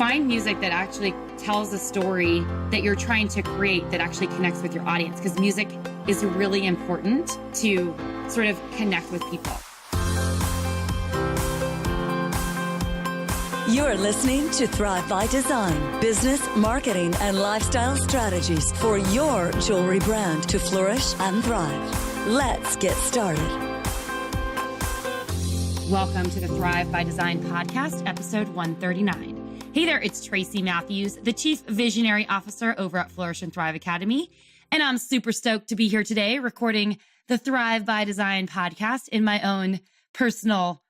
Find music that actually tells a story that you're trying to create that actually connects with your audience, because music is really important to sort of connect with people. You're listening to Thrive by Design, business, marketing, and lifestyle strategies for your jewelry brand to flourish and thrive. Let's get started. Welcome to the Thrive by Design podcast, episode 139. Hey there, it's Tracy Matthews, the Chief Visionary Officer over at Flourish and Thrive Academy. And I'm super stoked to be here today recording the Thrive by Design podcast in my own personal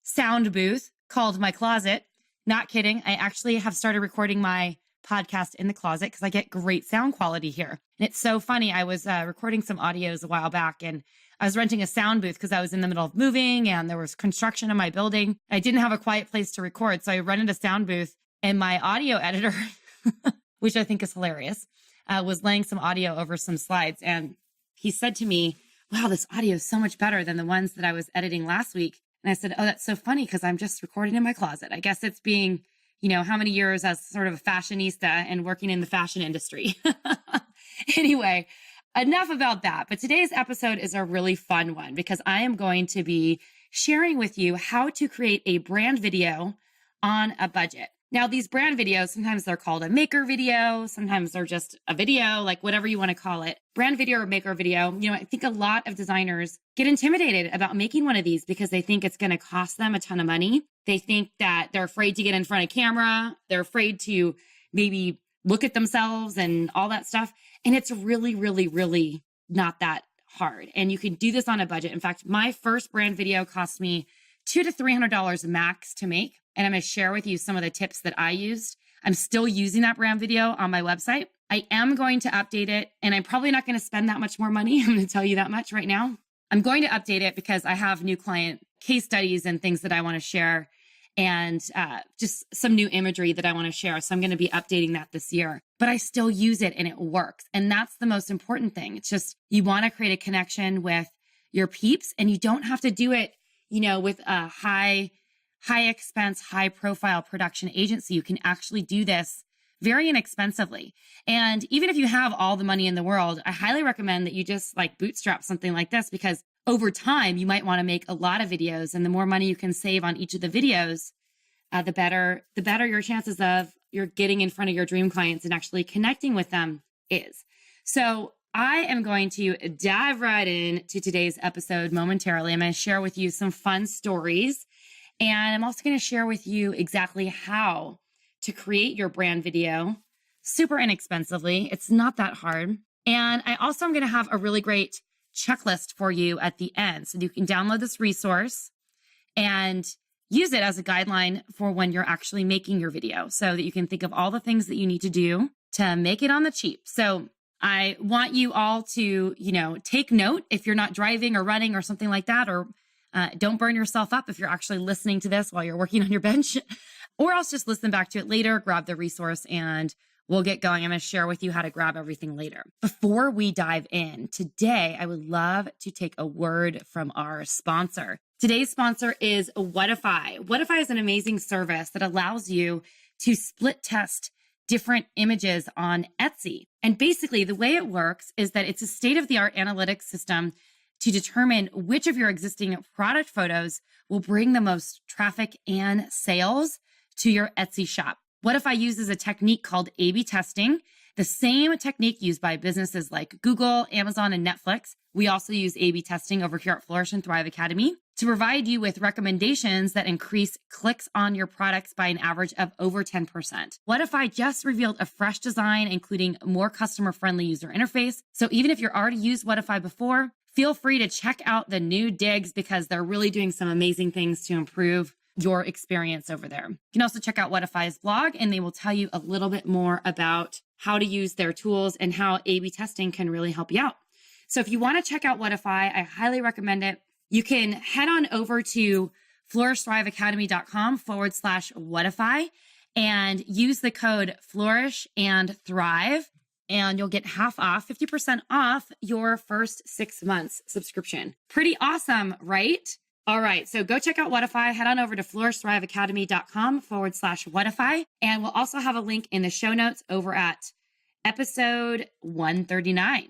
sound booth called my closet. Not kidding. I actually have started recording my podcast in the closet because I get great sound quality here. And it's so funny. I was recording some audios a while back and I was renting a sound booth because I was in the middle of moving and there was construction in my building. I didn't have a quiet place to record. So I rented a sound booth and my audio editor, which I think is hilarious, was laying some audio over some slides. And he said to me, wow, this audio is so much better than the ones that I was editing last week. And I said, oh, that's so funny because I'm just recording in my closet. I guess it's being, how many years as sort of a fashionista and working in the fashion industry. Anyway, enough about that. But today's episode is a really fun one because I am going to be sharing with you how to create a brand video on a budget. Now, these brand videos, sometimes they're called a maker video. Sometimes they're just a video, like whatever you want to call it. Brand video or maker video. I think a lot of designers get intimidated about making one of these because they think it's going to cost them a ton of money. They think that they're afraid to get in front of camera. They're afraid to maybe look at themselves and all that stuff. And it's really, really, really not that hard. And you can do this on a budget. In fact, my first brand video cost me $200 to $300 max to make. And I'm going to share with you some of the tips that I used. I'm still using that brand video on my website. I am going to update it, and I'm probably not going to spend that much more money. I'm going to tell you that much right now. I'm going to update it because I have new client case studies and things that I want to share, and just some new imagery that I want to share. So I'm going to be updating that this year. But I still use it, and it works. And that's the most important thing. It's just you want to create a connection with your peeps, and you don't have to do it, with a high expense, high profile production agency. You can actually do this very inexpensively. And even if you have all the money in the world, I highly recommend that you just bootstrap something like this, because over time you might want to make a lot of videos, and the more money you can save on each of the videos, the better your chances of you're getting in front of your dream clients and actually connecting with them is. So I am going to dive right into today's episode momentarily. I'm going to share with you some fun stories. And I'm also going to share with you exactly how to create your brand video super inexpensively. It's not that hard. And I also am going to have a really great checklist for you at the end. So you can download this resource and use it as a guideline for when you're actually making your video so that you can think of all the things that you need to do to make it on the cheap. So I want you all to, take note if you're not driving or running or something like that, or don't burn yourself up if you're actually listening to this while you're working on your bench, or else just listen back to it later, grab the resource, and we'll get going. I'm going to share with you how to grab everything later. Before we dive in, today, I would love to take a word from our sponsor. Today's sponsor is Whatify. Whatify is an amazing service that allows you to split test different images on Etsy. And basically, the way it works is that it's a state-of-the-art analytics system to determine which of your existing product photos will bring the most traffic and sales to your Etsy shop. Whatify uses a technique called A/B testing, the same technique used by businesses like Google, Amazon, and Netflix. We also use A/B testing over here at Flourish and Thrive Academy to provide you with recommendations that increase clicks on your products by an average of over 10%. Whatify just revealed a fresh design, including a more customer-friendly user interface. So even if you're already used Whatify before, feel free to check out the new digs because they're really doing some amazing things to improve your experience over there. You can also check out Whatify's blog, and they will tell you a little bit more about how to use their tools and how A/B testing can really help you out. So if you want to check out Whatify, I highly recommend it. You can head on over to flourishthriveacademy.com/Whatify and use the code Flourish and Thrive, and you'll get half off, 50% off your first 6 months subscription. Pretty awesome, right? All right. So go check out Whatify. Head on over to flourishthriveacademy.com/Whatify. And we'll also have a link in the show notes over at episode 139.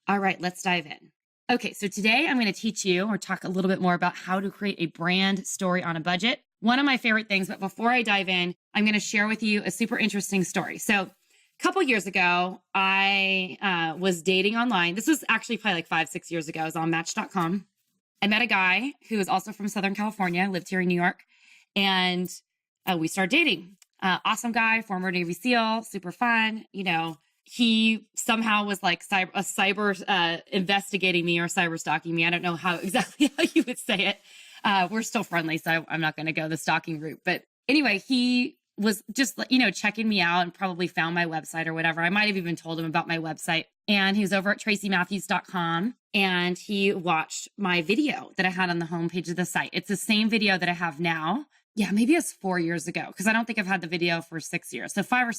All right, let's dive in. Okay, so today I'm going to teach you or talk a little bit more about how to create a brand story on a budget. One of my favorite things, but before I dive in, I'm going to share with you a super interesting story. So a couple years ago, I was dating online. This was actually probably like 5-6 years ago. I was on Match.com. I met a guy who was also from Southern California, lived here in New York, and we started dating. Awesome guy, former Navy SEAL, super fun. He somehow was like cyber investigating me or cyber stalking me. I don't know exactly how you would say it. We're still friendly, so I'm not going to go the stalking route. But anyway, he was just, checking me out and probably found my website or whatever. I might have even told him about my website. And he was over at tracymatthews.com and he watched my video that I had on the homepage of the site. It's the same video that I have now. Yeah, maybe it's 4 years ago because I don't think I've had the video for 6 years. So 4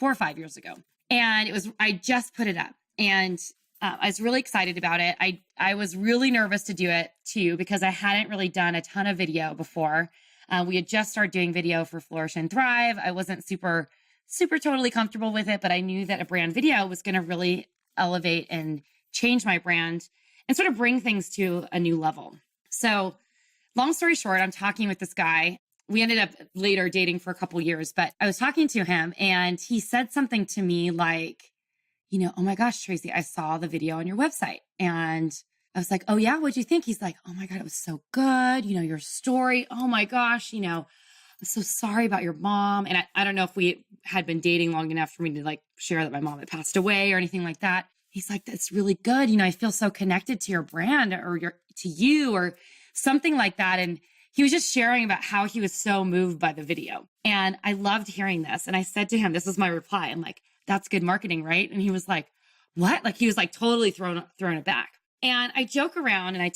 or 5 years ago. And I just put it up and I was really excited about it. I was really nervous to do it too, because I hadn't really done a ton of video before. We had just started doing video for Flourish and Thrive. I wasn't super totally comfortable with it, but I knew that a brand video was going to really elevate and change my brand and sort of bring things to a new level. So long story short, I'm talking with this guy. We ended up later dating for a couple years, but I was talking to him and he said something to me like, oh my gosh, Tracy, I saw the video on your website. And I was like, oh yeah, what'd you think? He's like, oh my God, it was so good. Your story. Oh my gosh, I'm so sorry about your mom. And I don't know if we had been dating long enough for me to like share that my mom had passed away or anything like that. He's like, that's really good. I feel so connected to your brand or to you or something like that. And he was just sharing about how he was so moved by the video. And I loved hearing this. And I said to him, this was my reply. I'm like, that's good marketing, right? And he was like, what? Like he was like totally thrown it back. And I joke around and I've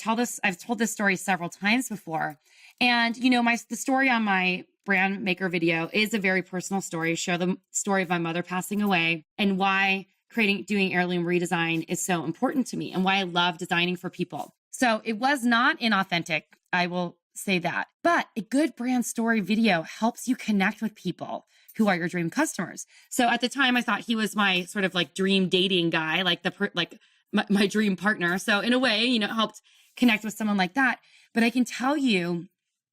told this story several times before. And, the story on my brand maker video is a very personal story. Share the story of my mother passing away and why doing heirloom redesign is so important to me and why I love designing for people. So it was not inauthentic. I will say that, but a good brand story video helps you connect with people who are your dream customers. So at the time I thought he was my sort of like dream dating guy, like my dream partner. So in a way, it helped connect with someone like that. But I can tell you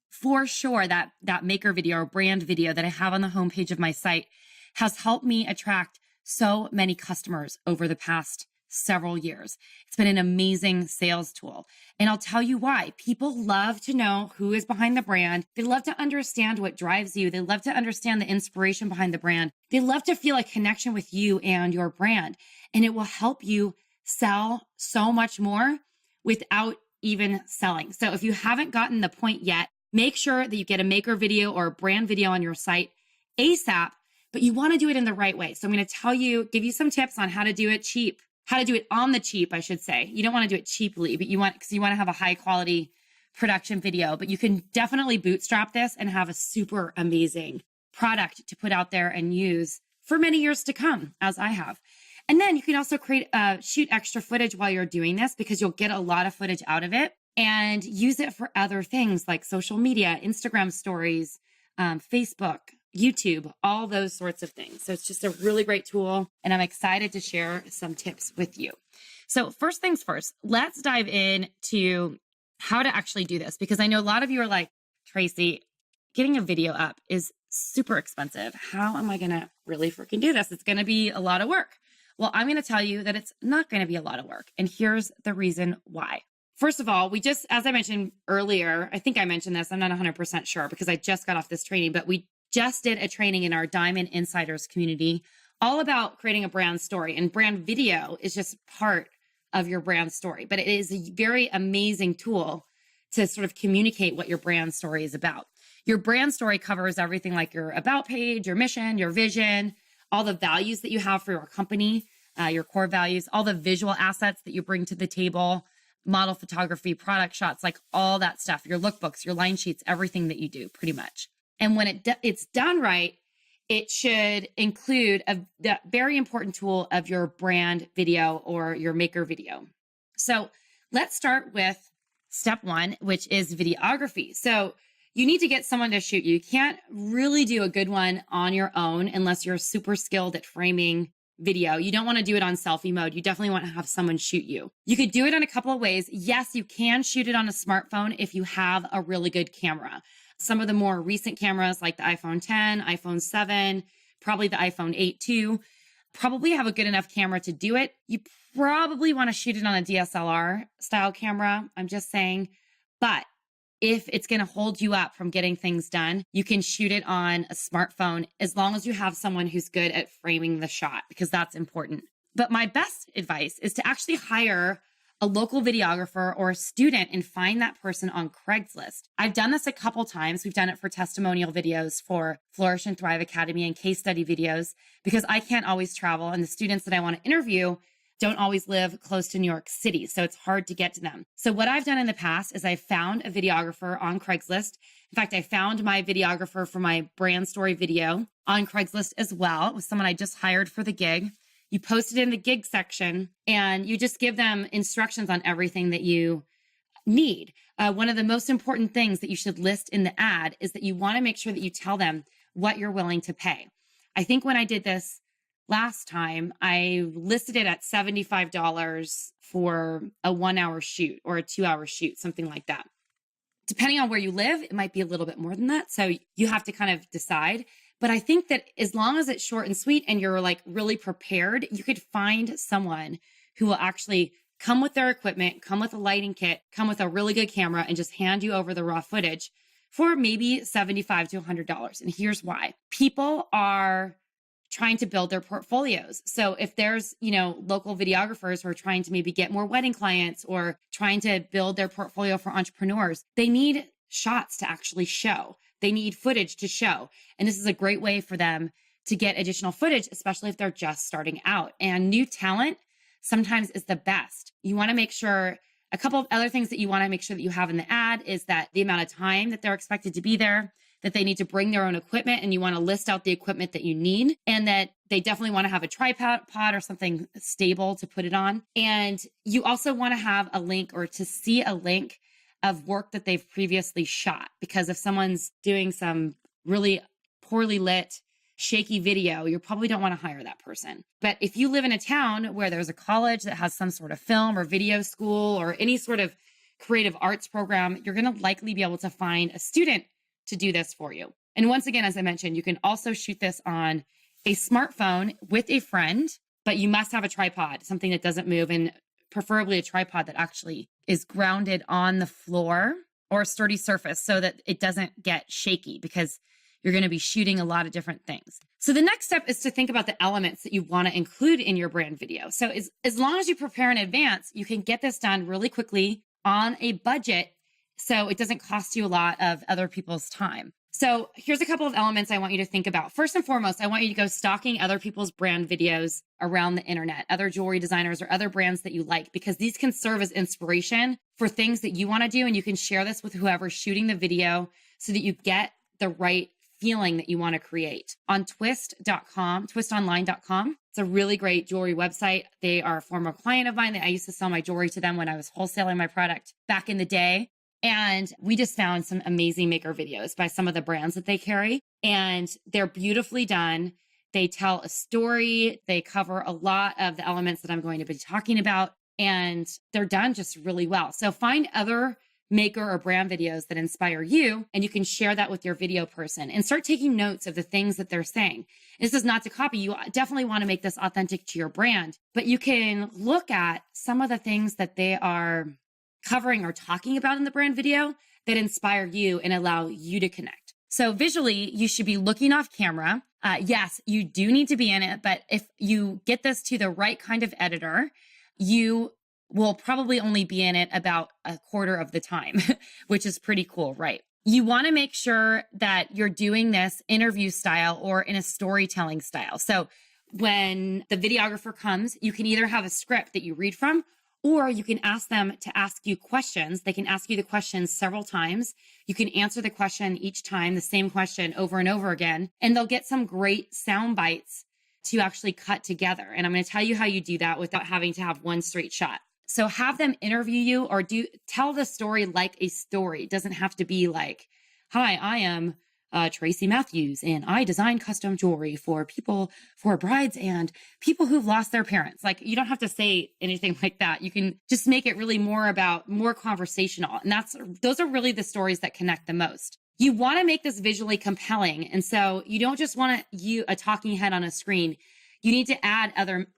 for sure that maker video or brand video that I have on the homepage of my site has helped me attract so many customers over the past several years. It's been an amazing sales tool. And I'll tell you why. People love to know who is behind the brand. They love to understand what drives you. They love to understand the inspiration behind the brand. They love to feel a connection with you and your brand. And it will help you sell so much more without even selling. So if you haven't gotten the point yet, make sure that you get a maker video or a brand video on your site ASAP, but you want to do it in the right way. So I'm going to give you some tips on how to do it cheap. How to do it on the cheap, I should say. You don't want to do it cheaply, but you want to have a high quality production video, but you can definitely bootstrap this and have a super amazing product to put out there and use for many years to come, as I have. And then you can also shoot extra footage while you're doing this because you'll get a lot of footage out of it and use it for other things like social media, Instagram stories, Facebook, YouTube, all those sorts of things. So it's just a really great tool. And I'm excited to share some tips with you. So first things first, let's dive into how to actually do this, because I know a lot of you are like, Tracy, getting a video up is super expensive. How am I going to really freaking do this? It's going to be a lot of work. Well, I'm going to tell you that it's not going to be a lot of work. And here's the reason why. First of all, as I mentioned earlier, I think I mentioned this, I'm not 100% sure because I just got off this training, but we just did a training in our Diamond Insiders community all about creating a brand story, and brand video is just part of your brand story, but it is a very amazing tool to sort of communicate what your brand story is about. Your brand story covers everything like your about page, your mission, your vision, all the values that you have for your company, your core values, all the visual assets that you bring to the table, model photography, product shots, like all that stuff, your lookbooks, your line sheets, everything that you do pretty much. And when it's done right, it should include the very important tool of your brand video or your maker video. So let's start with step one, which is videography. So you need to get someone to shoot you. You can't really do a good one on your own unless you're super skilled at framing video. You don't want to do it on selfie mode. You definitely want to have someone shoot you. You could do it in a couple of ways. Yes, you can shoot it on a smartphone if you have a really good camera. Some of the more recent cameras like the iPhone 10, iPhone 7, probably the iPhone 8 too, probably have a good enough camera to do it. You probably want to shoot it on a DSLR style camera. I'm just saying, but if it's going to hold you up from getting things done, you can shoot it on a smartphone as long as you have someone who's good at framing the shot, because that's important. But my best advice is to actually hire a local videographer or a student and find that person on Craigslist. I've done this a couple times. We've done it for testimonial videos for Flourish and Thrive Academy and case study videos because I can't always travel, and the students that I want to interview don't always live close to New York City, so it's hard to get to them. So what I've done in the past is I found a videographer on Craigslist. In fact, I found my videographer for my brand story video on Craigslist as well. It was someone I just hired for the gig. You post it in the gig section and you just give them instructions on everything that you need. One of the most important things that you should list in the ad is that you want to make sure that you tell them what you're willing to pay. I think when I did this last time, I listed it at $75 for a 1-hour shoot or a 2-hour shoot, something like that. Depending on where you live, it might be a little bit more than that. So you have to kind of decide. But I think that as long as it's short and sweet and you're like really prepared, you could find someone who will actually come with their equipment, come with a lighting kit, come with a really good camera, and just hand you over the raw footage for maybe $75 to $100. And here's why. People are trying to build their portfolios. So if there's, local videographers who are trying to maybe get more wedding clients or trying to build their portfolio for entrepreneurs, they need shots to actually show. They need footage to show. And this is a great way for them to get additional footage, especially if they're just starting out. And new talent sometimes is the best. You want to make sure a couple of other things that you want to make sure that you have in the ad is that the amount of time that they're expected to be there, that they need to bring their own equipment, and you want to list out the equipment that you need, and that they definitely want to have a tripod or something stable to put it on. And you also want to have a link or to see a link of work that they've previously shot, because if someone's doing some really poorly lit, shaky video, you probably don't want to hire that person. But if you live in a town where there's a college that has some sort of film or video school or any sort of creative arts program, you're going to likely be able to find a student to do this for you. And once again, as I mentioned, you can also shoot this on a smartphone with a friend, but you must have a tripod, something that doesn't move, and preferably a tripod that actually is grounded on the floor or a sturdy surface so that it doesn't get shaky, because you're going to be shooting a lot of different things. So the next step is to think about the elements that you want to include in your brand video. So as long as you prepare in advance, you can get this done really quickly on a budget, so it doesn't cost you a lot of other people's time. So here's a couple of elements I want you to think about. First and foremost, I want you to go stalking other people's brand videos around the internet, other jewelry designers or other brands that you like, because these can serve as inspiration for things that you want to do. And you can share this with whoever's shooting the video so that you get the right feeling that you want to create. On twistonline.com. It's a really great jewelry website. They are a former client of mine. I used to sell my jewelry to them when I was wholesaling my product back in the day. And we just found some amazing maker videos by some of the brands that they carry. And they're beautifully done. They tell a story. They cover a lot of the elements that I'm going to be talking about. And they're done just really well. So find other maker or brand videos that inspire you, and you can share that with your video person and start taking notes of the things that they're saying. This is not to copy. You definitely want to make this authentic to your brand, but you can look at some of the things that they are covering or talking about in the brand video that inspire you and allow you to connect. So visually, you should be looking off camera. Yes, you do need to be in it, but if you get this to the right kind of editor, you will probably only be in it about a quarter of the time, which is pretty cool, right? You want to make sure that you're doing this interview style or in a storytelling style. So when the videographer comes, you can either have a script that you read from, or you can ask them to ask you questions. They can ask you the questions several times. You can answer the question each time, the same question over and over again, and they'll get some great sound bites to actually cut together. And I'm going to tell you how you do that without having to have one straight shot. So have them interview you or tell the story like a story. It doesn't have to be like, hi, I am Tracy Matthews, and I design custom jewelry for brides and people who've lost their parents. Like, you don't have to say anything like that. You can just make it really more conversational. And those are really the stories that connect the most. You want to make this visually compelling. And so you don't just want a talking head on a screen. You need to add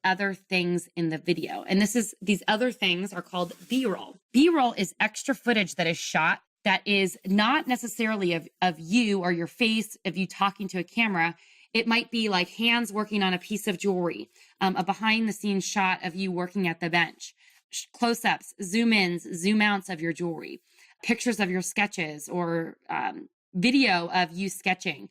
other things in the video. And these other things are called B-roll. B-roll is extra footage that is shot that is not necessarily of you or your face, of you talking to a camera. It might be like hands working on a piece of jewelry, a behind the scenes shot of you working at the bench, close-ups, zoom ins, zoom outs of your jewelry, pictures of your sketches, or video of you sketching,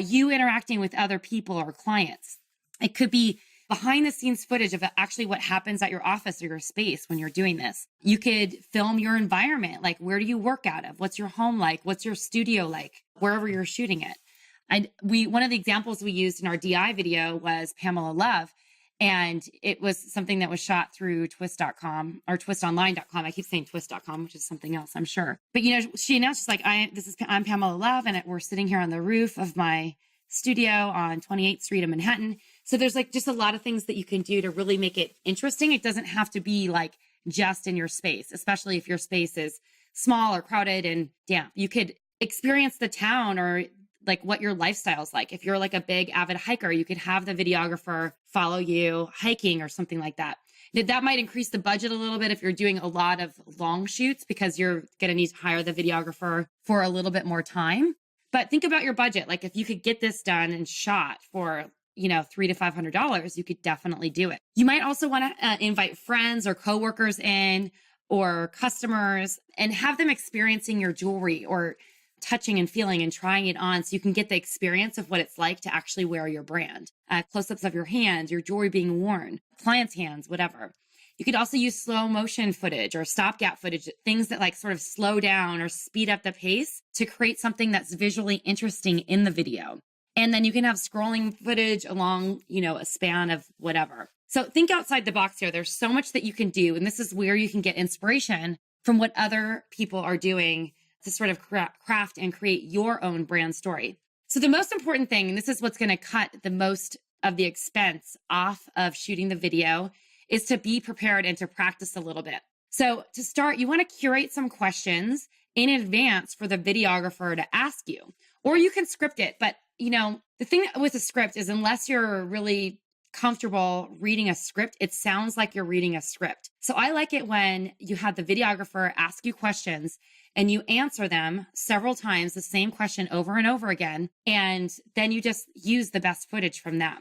you interacting with other people or clients. It could be behind the scenes footage of actually what happens at your office or your space when you're doing this. You could film your environment. Like, where do you work out of? What's your home like? What's your studio like? Wherever you're shooting it. One of the examples we used in our DI video was Pamela Love. And it was something that was shot through twist.com or twistonline.com. I keep saying twist.com, which is something else, I'm sure. But, she announced, she's like, I'm Pamela Love, and we're sitting here on the roof of my studio on 28th Street in Manhattan. So there's like just a lot of things that you can do to really make it interesting. It doesn't have to be like just in your space, especially if your space is small or crowded and damp. You could experience the town or like what your lifestyle's like. If you're like a big avid hiker, you could have the videographer follow you hiking or something like that. That might increase the budget a little bit if you're doing a lot of long shoots, because you're going to need to hire the videographer for a little bit more time. But think about your budget. Like, if you could get this done and shot for, $300 to $500, you could definitely do it. You might also want to invite friends or coworkers in, or customers, and have them experiencing your jewelry or touching and feeling and trying it on, so you can get the experience of what it's like to actually wear your brand. Close-ups of your hands, your jewelry being worn, clients' hands, whatever. You could also use slow motion footage or stopgap footage, things that like sort of slow down or speed up the pace to create something that's visually interesting in the video. And then you can have scrolling footage along, a span of whatever. So think outside the box here. There's so much that you can do. And this is where you can get inspiration from what other people are doing to sort of craft and create your own brand story. So the most important thing, and this is what's going to cut the most of the expense off of shooting the video, is to be prepared and to practice a little bit. So to start, you want to curate some questions in advance for the videographer to ask you, or you can script it. But, the thing with a script is, unless you're really comfortable reading a script, it sounds like you're reading a script. So I like it when you have the videographer ask you questions and you answer them several times, the same question over and over again, and then you just use the best footage from them.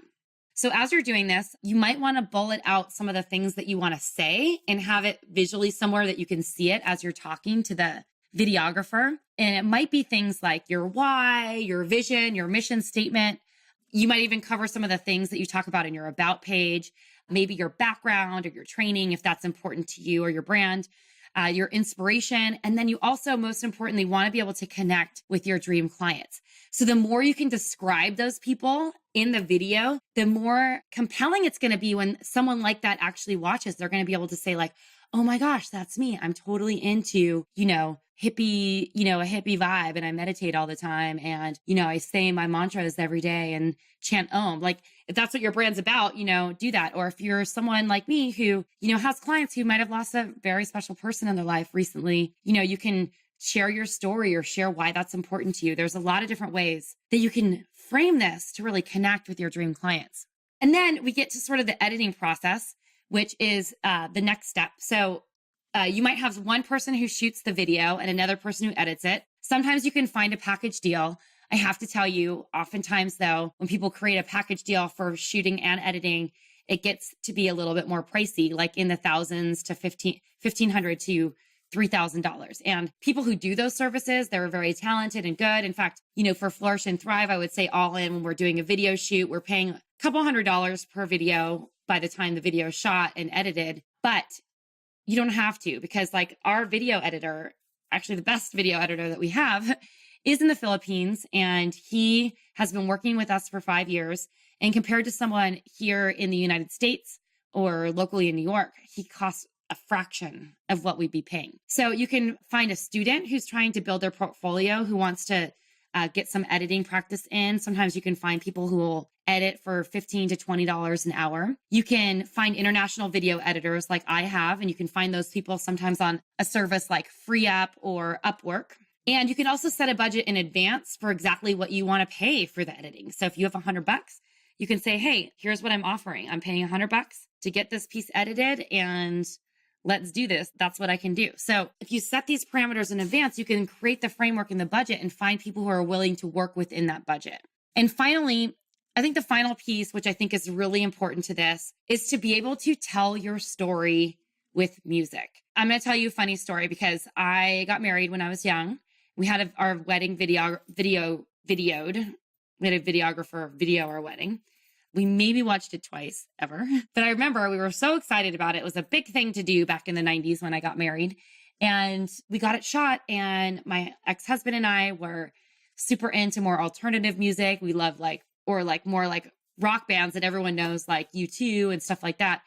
So as you're doing this, you might want to bullet out some of the things that you want to say and have it visually somewhere that you can see it as you're talking to the videographer. And it might be things like your why, your vision, your mission statement. You might even cover some of the things that you talk about in your about page, maybe your background or your training, if that's important to you or your brand, your inspiration. And then you also, most importantly, want to be able to connect with your dream clients. So the more you can describe those people in the video, the more compelling it's going to be when someone like that actually watches. They're going to be able to say like, oh my gosh, that's me. I'm totally into, hippie, a hippie vibe, and I meditate all the time. And, I say my mantras every day and chant Om. Like, if that's what your brand's about, do that. Or if you're someone like me who, has clients who might have lost a very special person in their life recently, you can share your story or share why that's important to you. There's a lot of different ways that you can frame this to really connect with your dream clients. And then we get to sort of the editing process, which is the next step. So you might have one person who shoots the video and another person who edits it. Sometimes you can find a package deal. I have to tell you, oftentimes though, when people create a package deal for shooting and editing, it gets to be a little bit more pricey, like in the thousands to $1,500 to $3,000. And people who do those services, they're very talented and good. In fact, for Flourish and Thrive, I would say all in, when we're doing a video shoot, we're paying a couple $100s per video by the time the video is shot and edited. But you don't have to, because like our video editor, actually the best video editor that we have, is in the Philippines, and he has been working with us for 5 years. And compared to someone here in the United States or locally in New York, he costs a fraction of what we'd be paying. So you can find a student who's trying to build their portfolio, who wants to get some editing practice in. Sometimes you can find people who will edit for $15 to $20 an hour. You can find international video editors like I have, and you can find those people sometimes on a service like FreeUp or Upwork. And you can also set a budget in advance for exactly what you want to pay for the editing. So if you have $100, you can say, hey, here's what I'm offering. I'm paying $100 to get this piece edited, and let's do this. That's what I can do. So if you set these parameters in advance, you can create the framework and the budget and find people who are willing to work within that budget. And finally, I think the final piece, which I think is really important to this, is to be able to tell your story with music. I'm going to tell you a funny story because I got married when I was young. We had our wedding videoed. We had a videographer video our wedding. We maybe watched it twice ever, but I remember we were so excited about it. It was a big thing to do back in the 90s when I got married, and we got it shot. And my ex-husband and I were super into more alternative music. We love more like rock bands that everyone knows, like U2 and stuff like that.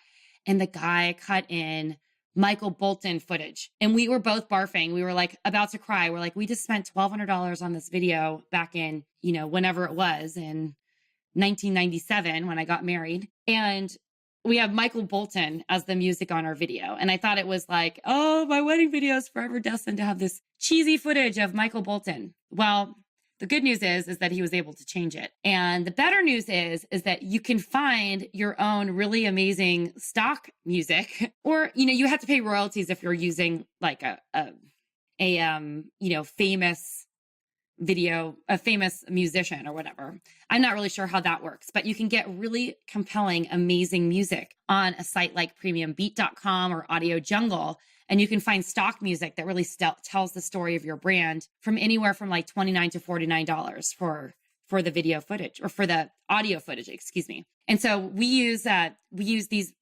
And the guy cut in Michael Bolton footage, and we were both barfing. We were like about to cry. We're like, we just spent $1,200 on this video back in, whenever it was in 1997 when I got married. And we have Michael Bolton as the music on our video. And I thought it was like, oh, my wedding video is forever destined to have this cheesy footage of Michael Bolton. Well, the good news is that he was able to change it. And the better news is that you can find your own really amazing stock music, or, you have to pay royalties if you're using like a famous musician or whatever. I'm not really sure how that works, but you can get really compelling, amazing music on a site like premiumbeat.com or Audio Jungle. And you can find stock music that really tells the story of your brand from anywhere from like $29 to $49 for the video footage, or for the audio footage, excuse me. And so we use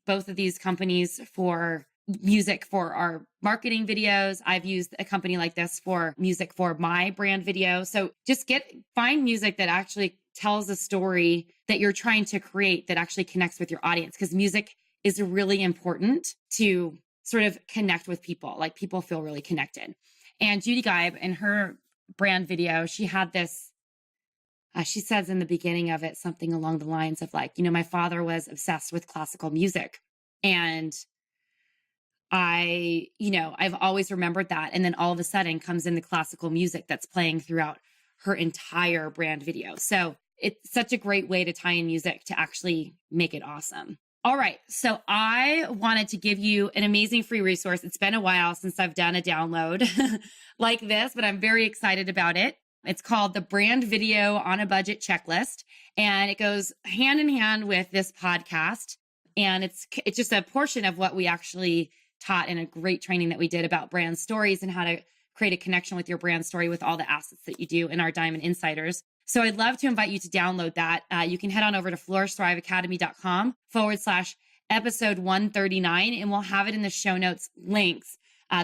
both of these companies for music for our marketing videos. I've used a company like this for music for my brand video. So just find music that actually tells a story that you're trying to create, that actually connects with your audience, because music is really important to sort of connect with people. Like, people feel really connected. And Judy Geib, in her brand video, she had this, she says in the beginning of it, something along the lines of like, my father was obsessed with classical music. And I've always remembered that. And then all of a sudden comes in the classical music that's playing throughout her entire brand video. So it's such a great way to tie in music to actually make it awesome. All right. So I wanted to give you an amazing free resource. It's been a while since I've done a download like this, but I'm very excited about it. It's called the Brand Video on a Budget Checklist, and it goes hand in hand with this podcast. And it's just a portion of what we actually taught in a great training that we did about brand stories and how to create a connection with your brand story with all the assets that you do in our Diamond Insiders. So I'd love to invite you to download that. You can head on over to flourishthriveacademy.com/episode 139, and we'll have it in the show notes links,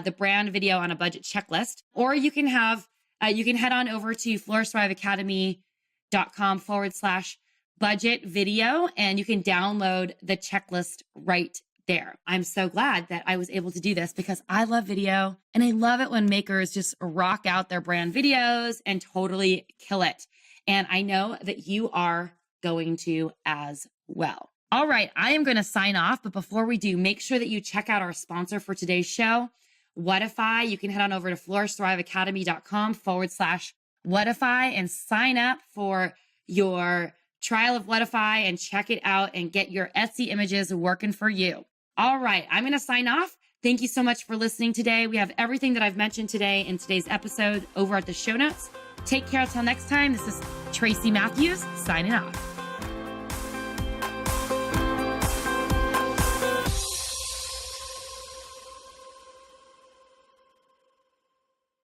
the Brand Video on a Budget Checklist. Or you can head on over to flourishthriveacademy.com/budget video, and you can download the checklist right there. I'm so glad that I was able to do this because I love video, and I love it when makers just rock out their brand videos and totally kill it. And I know that you are going to as well. All right, I am going to sign off. But before we do, make sure that you check out our sponsor for today's show, Whatify. You can head on over to flourishthriveacademy.com/Whatify and sign up for your trial of Whatify and check it out and get your Etsy images working for you. All right, I'm going to sign off. Thank you so much for listening today. We have everything that I've mentioned today in today's episode over at the show notes. Take care until next time. This is Tracy Matthews signing off.